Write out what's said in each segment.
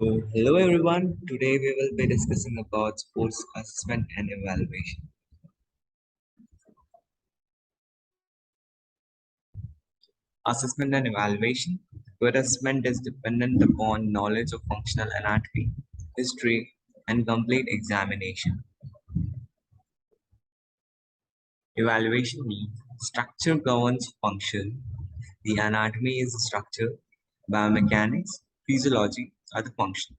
Hello everyone. Today we will be discussing about sports assessment and evaluation. Assessment and evaluation. Good assessment is dependent upon knowledge of functional anatomy, history, and complete examination. Evaluation means structure governs function. The anatomy is the structure, biomechanics, physiology are the function.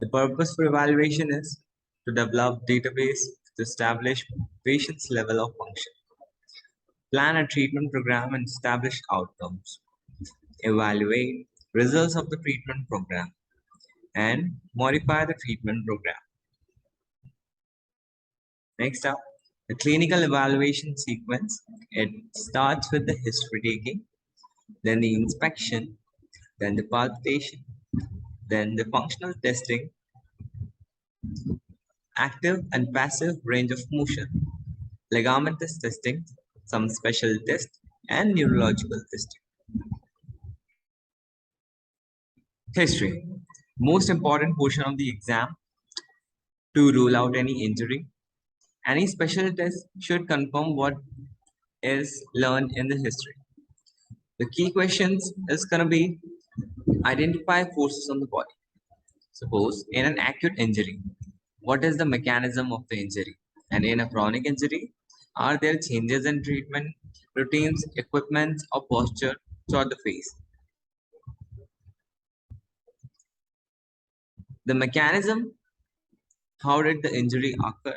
The purpose for evaluation is to develop database to establish patient's level of function, plan a treatment program and establish outcomes, evaluate results of the treatment program, and modify the treatment program. Next up, the clinical evaluation sequence. It starts with the history taking, then the inspection, then the palpation, then the functional testing, active and passive range of motion, ligamentous testing, some special tests, and neurological testing. History. Most important portion of the exam to rule out any injury. Any special test should confirm what is learned in the history. The key questions is going to be identify forces on the body. Suppose in an acute injury, what is the mechanism of the injury? And in a chronic injury, are there changes in treatment, routines, equipment, or posture throughout the face? The mechanism, how did the injury occur?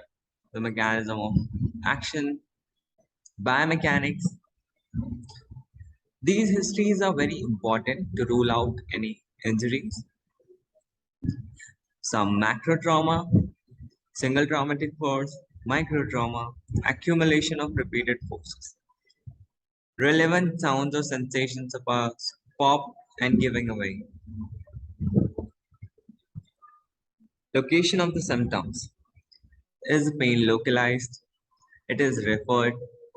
The mechanism of action, biomechanics. These histories are very important to rule out any injuries. Some macro trauma, single traumatic force, micro trauma, accumulation of repeated forces. Relevant sounds or sensations about pop and giving away. Location of the symptoms. Is the pain localized? It is referred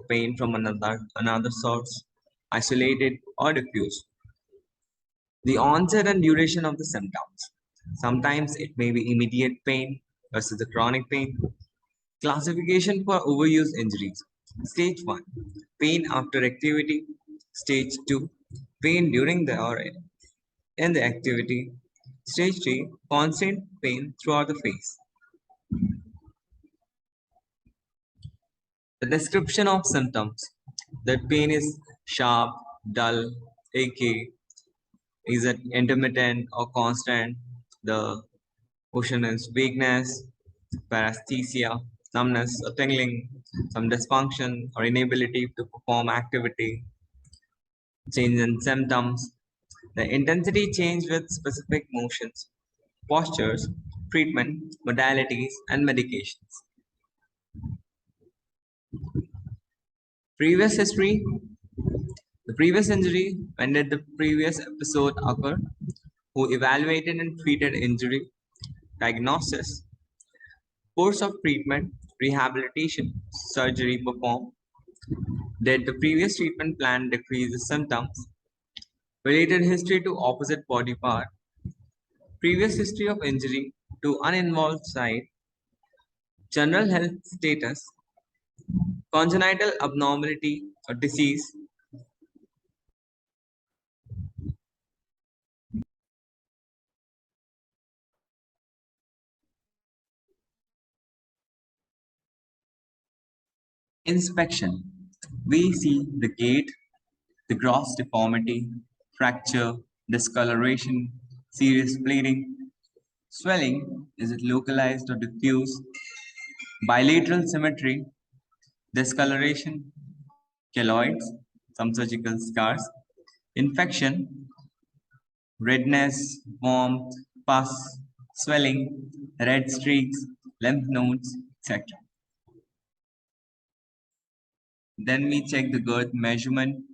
pain from another source, isolated or diffuse. The onset and duration of the symptoms. Sometimes it may be immediate pain versus the chronic pain. Classification for overuse injuries. Stage 1, pain after activity. Stage 2, pain during the or in the activity. Stage 3, constant pain throughout the face. The description of symptoms. That pain is sharp, dull, achy. Is it intermittent or constant? The question is weakness, paresthesia, numbness or tingling, some dysfunction or inability to perform activity, change in symptoms, the intensity change with specific motions, postures, treatment, modalities, and medications. Previous history. The previous injury, when did the previous episode occur? Who evaluated and treated injury? Diagnosis, course of treatment, rehabilitation, surgery performed. Did the previous treatment plan decrease the symptoms? Related history to opposite body part. Previous history of injury to uninvolved side. General health status. Congenital abnormality or disease. Inspection. We see the gait, the gross deformity, fracture, discoloration, serious bleeding, swelling, is it localized or diffuse, bilateral symmetry, discoloration, keloids, some surgical scars, infection, redness, warmth, pus, swelling, red streaks, lymph nodes, etc. Then we check the girth measurement,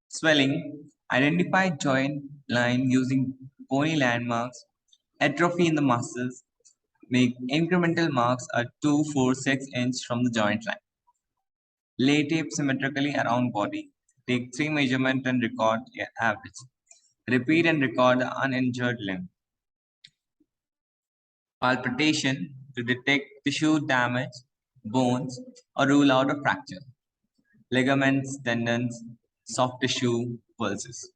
swelling, identify joint line using bony landmarks, atrophy in the muscles, make incremental marks at 2, 4, 6 inch from the joint line. Lay tape symmetrically around body. Take 3 measurement and record average. Repeat and record the uninjured limb. Palpation to detect tissue damage, bones, or rule out a fracture. Ligaments, tendons, soft tissue, pulses.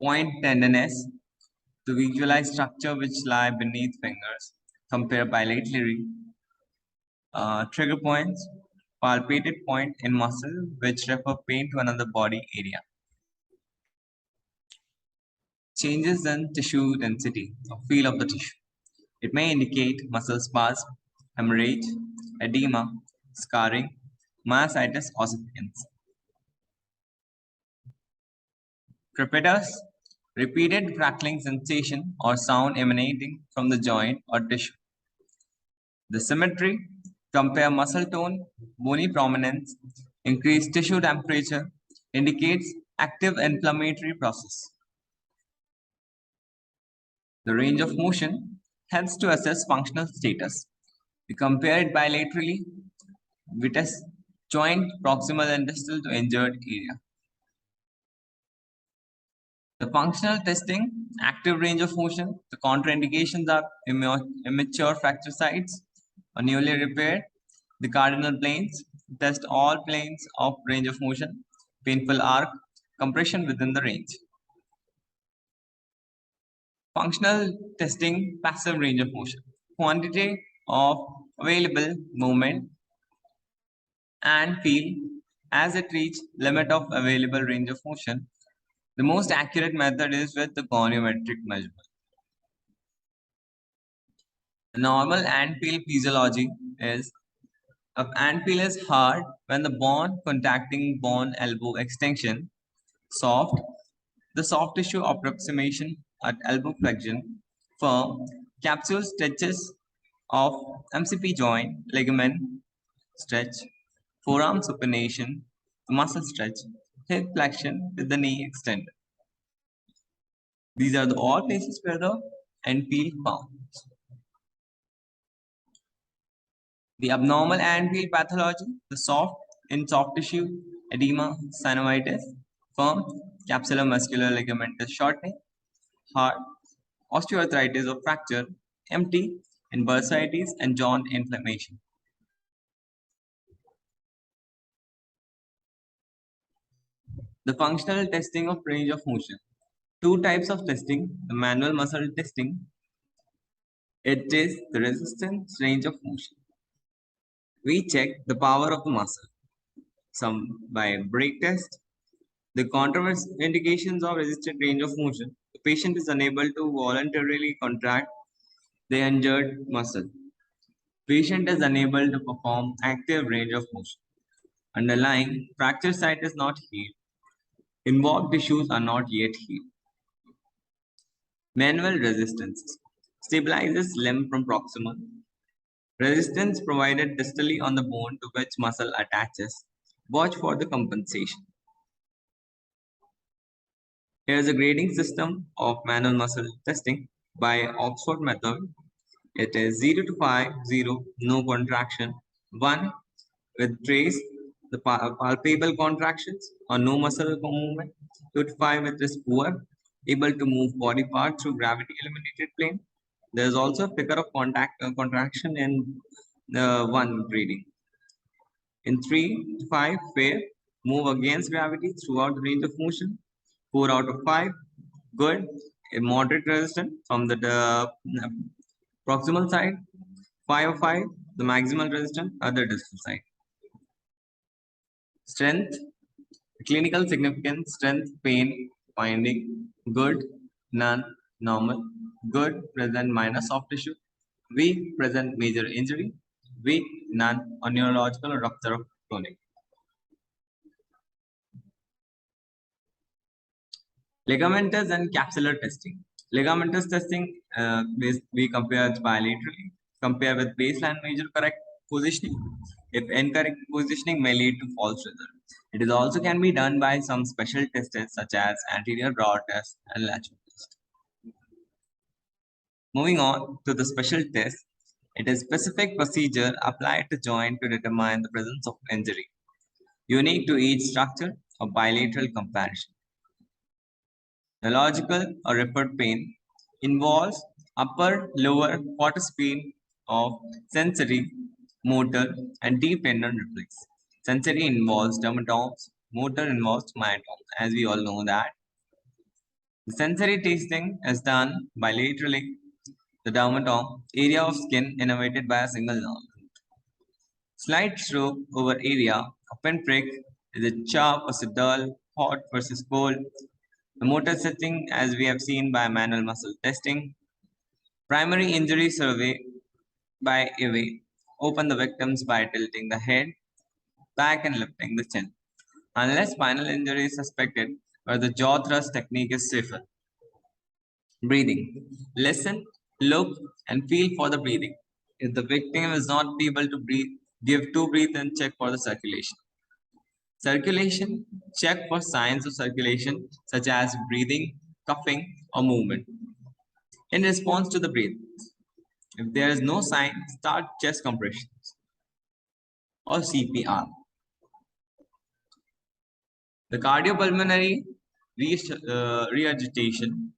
Point tenderness to visualize structure which lie beneath fingers. Compare bilaterally. Trigger points, palpated point in muscle which refer pain to another body area. Changes in tissue density or feel of the tissue. It may indicate muscle spasm, hemorrhage, edema, scarring, myositis ossificans. Crepitus, repeated crackling sensation or sound emanating from the joint or tissue. The symmetry, compare muscle tone, bony prominence, increased tissue temperature, indicates active inflammatory process. The range of motion helps to assess functional status. We compare it bilaterally. We test joint, proximal and distal to injured area. The functional testing, active range of motion. The contraindications are immature fracture sites or newly repaired. The cardinal planes, test all planes of range of motion. Painful arc, compression within the range. Functional testing, passive range of motion. Quantity of available movement and feel as it reaches limit of available range of motion. The most accurate method is with the goniometric measurement. The normal antpeel physiology is antpeel is hard when the bone contacting bone elbow extension, soft, the soft tissue approximation at elbow flexion, firm, capsule stretches of MCP joint, ligament stretch, forearm supination, muscle stretch, hip flexion with the knee extended. These are the all places where the antpeel found. The abnormal antpeel pathology, the soft in soft tissue, edema, synovitis, firm, capsular muscular ligamentous shortening, hard, osteoarthritis or fracture, empty, in bursitis and joint inflammation. The functional testing of range of motion. Two types of testing, the manual muscle testing. It is the resistance range of motion. We check the power of the muscle. Some by brake test. The contraindications of resisted range of motion. The patient is unable to voluntarily contract the injured muscle. Patient is unable to perform active range of motion. Underlying fracture site is not healed. Involved tissues are not yet healed. Manual resistance stabilizes limb from proximal. Resistance provided distally on the bone to which muscle attaches. Watch for the compensation. Here is a grading system of manual muscle testing by Oxford method. It is 0 to 5, 0, no contraction, 1 with trace, the palpable contractions or no muscle movement, 2 to 5 with this poor, able to move body part through gravity eliminated plane. There is also a figure of contraction in the 1 grading. In 3 to 5, fair, move against gravity throughout the range of motion. 4 out of 5, good, a moderate resistance from the proximal side. 5 of 5, the maximal resistance, other distal side. Strength, clinical significance, strength, pain, finding, good, none, normal, good, present minor soft tissue, weak, present major injury, weak, none, or neurological or rupture of chronic. Ligamentous and capsular testing. Ligamentous testing, we compare bilaterally, compare with baseline major correct positioning. If incorrect positioning may lead to false result. It is also can be done by some special tests such as anterior broad test and lateral test. Moving on to the special test, it is specific procedure applied to joint to determine the presence of injury. Unique to each structure, a bilateral comparison. Neurological or referred pain involves upper lower quarter speed of sensory, motor, and dependent reflex. Sensory involves dermatomes, motor involves myotome. As we all know that the sensory tasting is done bilaterally. The dermatome, area of skin innervated by a single nerve. Slight stroke over area, a pinprick, is it sharp versus dull, hot versus cold. The motor setting, as we have seen by manual muscle testing. Primary injury survey by AVA. Open the victims by tilting the head back and lifting the chin. Unless spinal injury is suspected, where the jaw thrust technique is safer. Breathing. Listen, look, and feel for the breathing. If the victim is not able to breathe, give two breaths and check for the circulation. Circulation. Check for signs of circulation such as breathing, coughing, or movement. In response to the breath, if there is no sign, start chest compressions or CPR. The cardiopulmonary reagitation,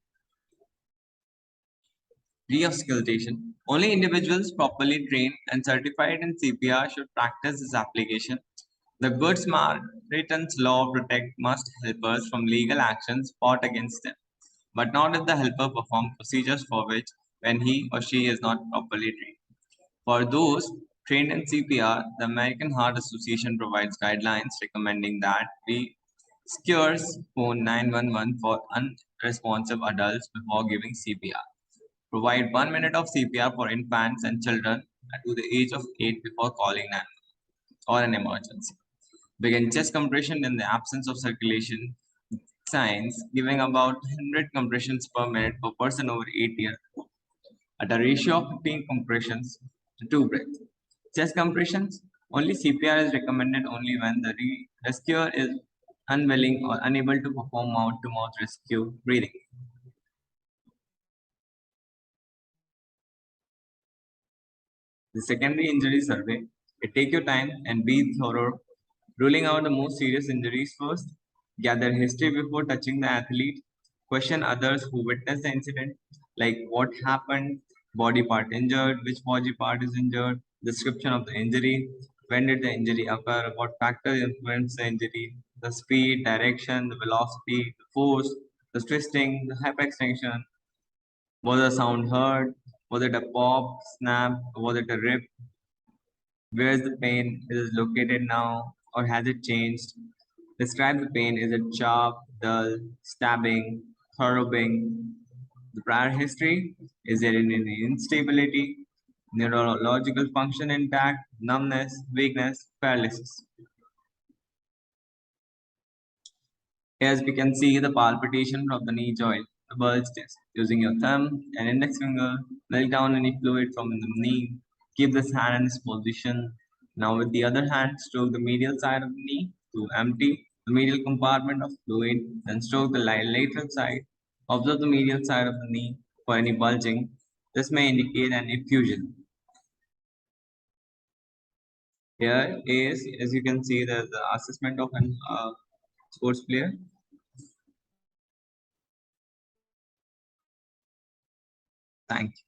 reauscultation. Only individuals properly trained and certified in CPR should practice this application. The Good Samaritan's law protect must helpers from legal actions fought against them, but not if the helper performs procedures for which when he or she is not properly trained. For those trained in CPR, the American Heart Association provides guidelines recommending that we rescuers phone 911 for unresponsive adults before giving CPR. Provide 1 minute of CPR for infants and children to the age of 8 before calling 911 or an emergency. Begin chest compression in the absence of circulation signs, giving about 100 compressions per minute per person over 8 years at a ratio of 15 compressions to 2 breaths. Chest compressions, only CPR is recommended only when the rescuer is unwilling or unable to perform mouth-to-mouth rescue breathing. The secondary injury survey, take your time and be thorough, ruling out the most serious injuries first, gather history before touching the athlete, question others who witnessed the incident, like what happened, body part injured, which body part is injured, description of the injury, when did the injury occur, what factors influenced the injury, the speed, direction, the velocity, the force, the twisting, the hyperextension, was the sound heard, was it a pop, snap, was it a rip, where is the pain, is it located now, or has it changed? Describe the pain. Is it sharp, dull, stabbing, throbbing? The prior history. Is there any instability, neurological function intact, numbness, weakness, paralysis? As we can see the palpitation from the knee joint, the bulge test. Using your thumb and index finger, melt down any fluid from the knee. Keep this hand in this position. Now with the other hand, stroke the medial side of the knee to empty the medial compartment of fluid. Then stroke the lateral side. Observe the medial side of the knee for any bulging. This may indicate an effusion. Here is, as you can see, there's the assessment of an sports player. Thank you.